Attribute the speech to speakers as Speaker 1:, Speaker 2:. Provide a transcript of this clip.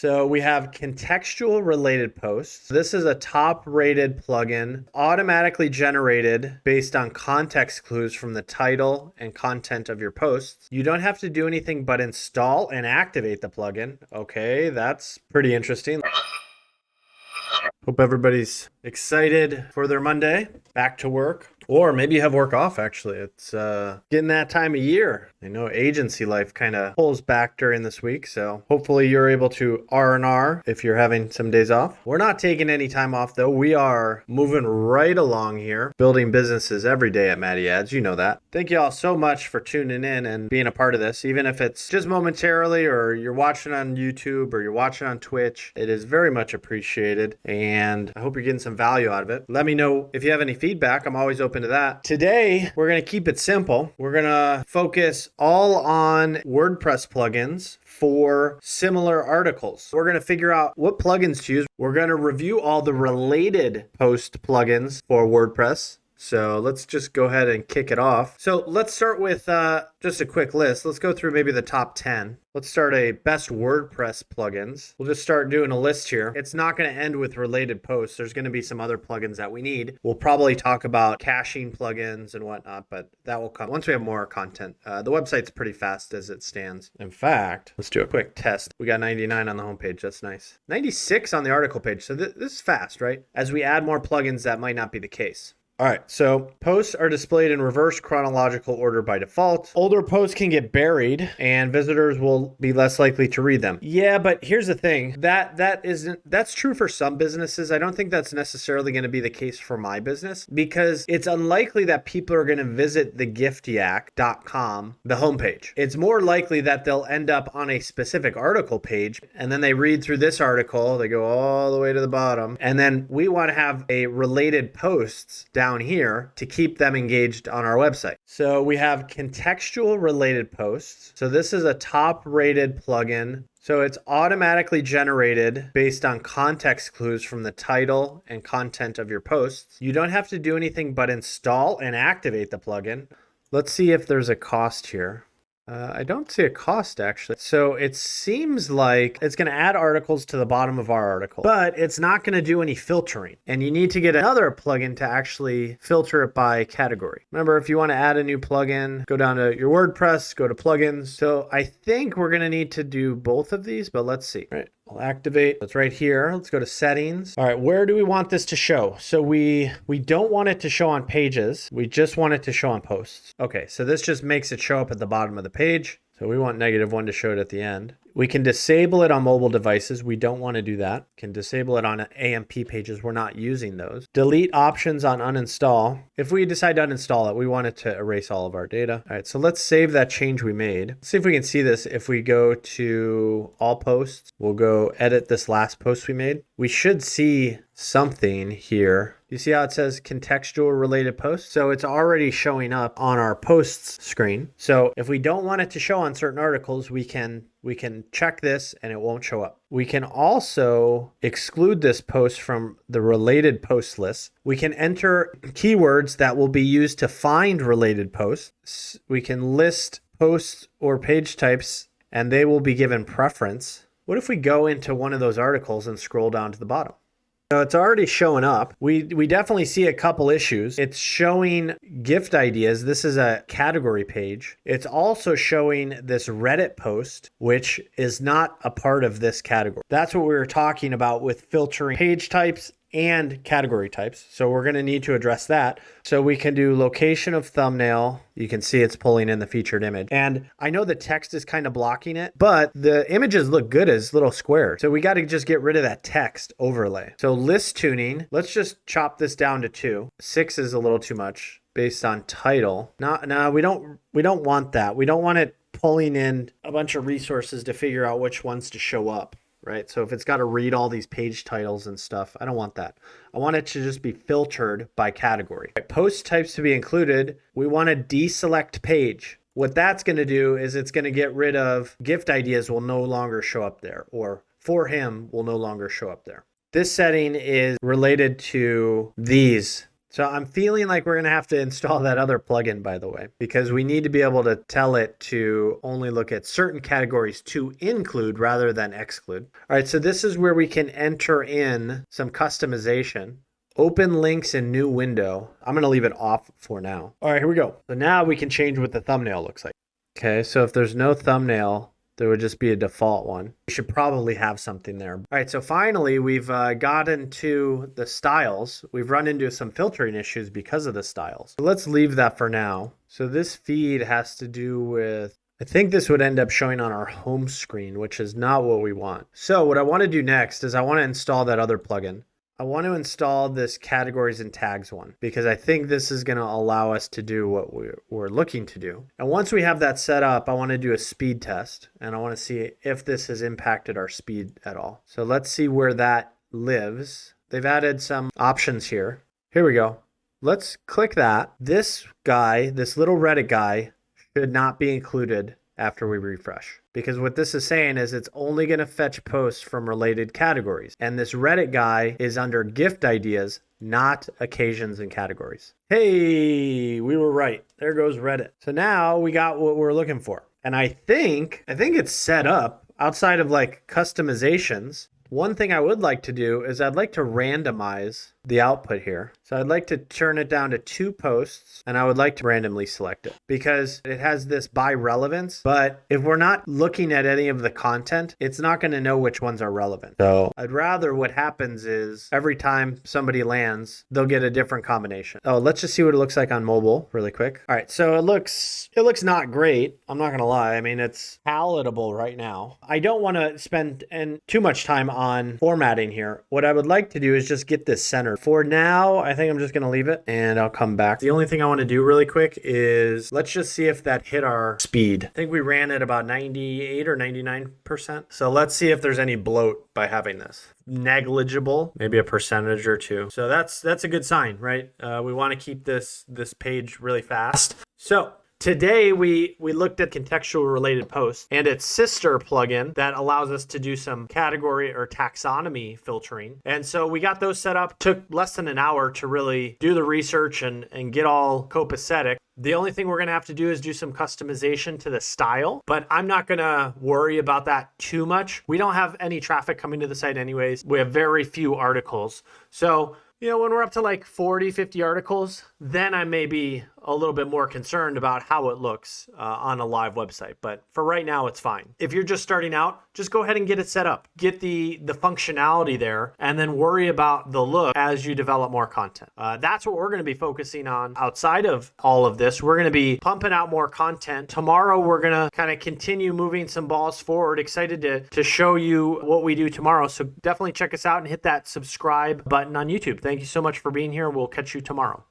Speaker 1: So we have Contextual Related Posts. This is a top-rated plugin, automatically generated based on context clues from the title and content of your posts. You don't have to do anything but install and activate the plugin. Okay, that's pretty interesting. Hope everybody's excited for their Monday, back to work. Or maybe you have work off, actually. It's getting that time of year. I know agency life kind of pulls back during this week, so hopefully you're able to R&R if you're having some days off. We're not taking any time off, though. We are moving right along here, building businesses every day at MattyAds. You know that. Thank you all so much for tuning in and being a part of this, even if it's just momentarily or you're watching on YouTube or you're watching on Twitch. It is very much appreciated, and I hope you're getting some value out of it. Let me know if you have any feedback. I'm always open to that. Today, we're going to keep it simple. We're going to focus all on WordPress plugins for similar articles. We're going to figure out what plugins to use. We're going to review all the related post plugins for WordPress. So let's just go ahead and kick it off. So let's start with just a quick list. Let's go through maybe the top 10. Let's start a best WordPress plugins. We'll just start doing a list here. It's not going to end with related posts. There's going to be some other plugins that we need. We'll probably talk about caching plugins and whatnot, but that will come once we have more content. The website's pretty fast as it stands. In fact, let's do a quick test. We got 99 on the homepage. That's nice. 96 on the article page. So this is fast, right? As we add more plugins, that might not be the case. All right, so posts are displayed in reverse chronological order by default. Older posts can get buried and visitors will be less likely to read them. Yeah, but here's the thing. That's true for some businesses. I don't think that's necessarily going to be the case for my business because it's unlikely that people are going to visit thegiftyak.com, the homepage. It's more likely that they'll end up on a specific article page and then they read through this article, they go all the way to the bottom, and then we want to have a related posts down here to keep them engaged on our website. So we have Contextual Related Posts. So this is a top-rated plugin. So it's automatically generated based on context clues from the title and content of your posts. You don't have to do anything but install and activate the plugin. Let's see if there's a cost here. I don't see a cost actually. So it seems like it's going to add articles to the bottom of our article, but it's not going to do any filtering. And you need to get another plugin to actually filter it by category. Remember, if you want to add a new plugin, go down to your WordPress, go to plugins. So I think we're going to need to do both of these, but let's see. All right. We'll activate. It's right here. Let's go to settings. All right, where do we want this to show? So we don't want it to show on pages. We just want it to show on posts. Okay, so this just makes it show up at the bottom of the page. So we want -1 to show it at the end. We can disable it on mobile devices. We don't want to do that. Can disable it on AMP pages. We're not using those. Delete options on uninstall. If we decide to uninstall it, we want it to erase all of our data. All right, so let's save that change we made. Let's see if we can see this. If we go to all posts, we'll go edit this last post we made. We should see something here. You see how it says contextual related posts? So it's already showing up on our posts screen. So if we don't want it to show on certain articles, we can check this and it won't show up. We can also exclude this post from the related post list. We can enter keywords that will be used to find related posts. We can list posts or page types and they will be given preference. What if we go into one of those articles and scroll down to the bottom? So it's already showing up. We definitely see a couple issues. It's showing gift ideas. This is a category page. It's also showing this Reddit post, which is not a part of this category. That's what we were talking about with filtering page types and category types. So we're going to need to address that. So we can do location of thumbnail. You can see it's pulling in the featured image. And I know the text is kind of blocking it, but the images look good as little squares. So we got to just get rid of that text overlay. So list tuning, let's just chop this down to 2. 6 is a little too much based on title. No, we don't want that. We don't want it pulling in a bunch of resources to figure out which ones to show up. Right? So if it's got to read all these page titles and stuff, I don't want that. I want it to just be filtered by category. Right, post types to be included. We want to deselect page. What that's going to do is it's going to get rid of gift ideas will no longer show up there, or for him will no longer show up there. This setting is related to these So I'm feeling like we're going to have to install that other plugin, by the way, because we need to be able to tell it to only look at certain categories to include rather than exclude. All right, so this is where we can enter in some customization. Open links in new window. I'm going to leave it off for now. All right, here we go. So now we can change what the thumbnail looks like. Okay, so if there's no thumbnail, there would just be a default one. We should probably have something there. All right, so finally we've gotten to the styles. We've run into some filtering issues because of the styles. So let's leave that for now. So this feed has to do with, I think this would end up showing on our home screen, which is not what we want. So what I want to do next is I want to install that other plugin. I want to install this categories and tags one because I think this is going to allow us to do what we're looking to do. And once we have that set up, I want to do a speed test and I want to see if this has impacted our speed at all. So let's see where that lives. They've added some options here. Here we go. Let's click that. This guy, this little Reddit guy, should not be included after we refresh. Because what this is saying is it's only going to fetch posts from related categories. And this Reddit guy is under gift ideas, not occasions and categories. Hey, we were right. There goes Reddit. So now we got what we're looking for. And I think it's set up outside of like customizations. One thing I would like to do is I'd like to randomize the output here. So I'd like to turn it down to 2 posts and I would like to randomly select it because it has this by relevance. But if we're not looking at any of the content, it's not going to know which ones are relevant. So I'd rather what happens is every time somebody lands, they'll get a different combination. Oh, let's just see what it looks like on mobile really quick. All right, so it looks not great. I'm not going to lie. I mean, it's palatable right now. I don't want to spend too much time on formatting here. What I would like to do is just get this centered. For now, I think I'm just going to leave it and I'll come back. The only thing I want to do really quick is let's just see if that hit our speed. I think we ran at about 98 or 99%. So let's see if there's any bloat by having this. Negligible, maybe a percentage or 2. So that's a good sign, right? We want to keep this page really fast. So today, we looked at contextual related posts and its sister plugin that allows us to do some category or taxonomy filtering. And so we got those set up. Took less than an hour to really do the research and get all copacetic. The only thing we're going to have to do is do some customization to the style, but I'm not going to worry about that too much. We don't have any traffic coming to the site anyways. We have very few articles. So, you know, when we're up to like 40, 50 articles, then I may be a little bit more concerned about how it looks on a live website. But for right now, it's fine. If you're just starting out, just go ahead and get it set up. Get the functionality there and then worry about the look as you develop more content. That's what we're going to be focusing on outside of all of this. We're going to be pumping out more content. Tomorrow, we're going to kind of continue moving some balls forward. Excited to show you what we do tomorrow. So definitely check us out and hit that subscribe button on YouTube. Thank you so much for being here. We'll catch you tomorrow.